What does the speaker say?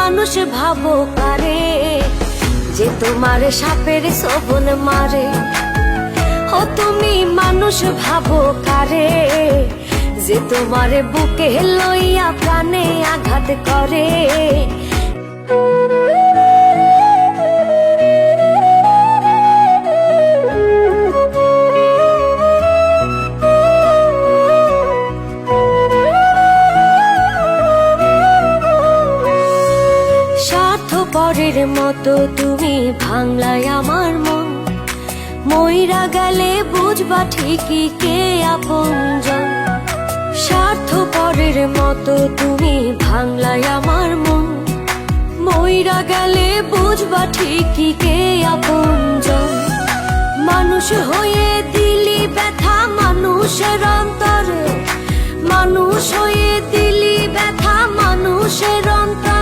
মানুষ ভাবো কারে, যে তোমার সাপের ছোবল মারে। ও তুমি মানুষ ভাবো কারে, যে তোমার বুকে লইয়া প্রাণে আঘাত করে। স্বার্থপরের মতো তুমি ভাঙলাই আমার মন, মইরা গেলে বুঝবা ঠিকই কে আপনজন। স্বার্থপরের মতো তুমি ভাঙলাই আমার মন, মইরা গেলে বুঝবা ঠিকই কে আপনজন। মানুষ হয়ে দিলি ব্যথা মানুষের অন্তরে, মানুষ হয়ে দিলি ব্যথা মানুষের অন্তরে।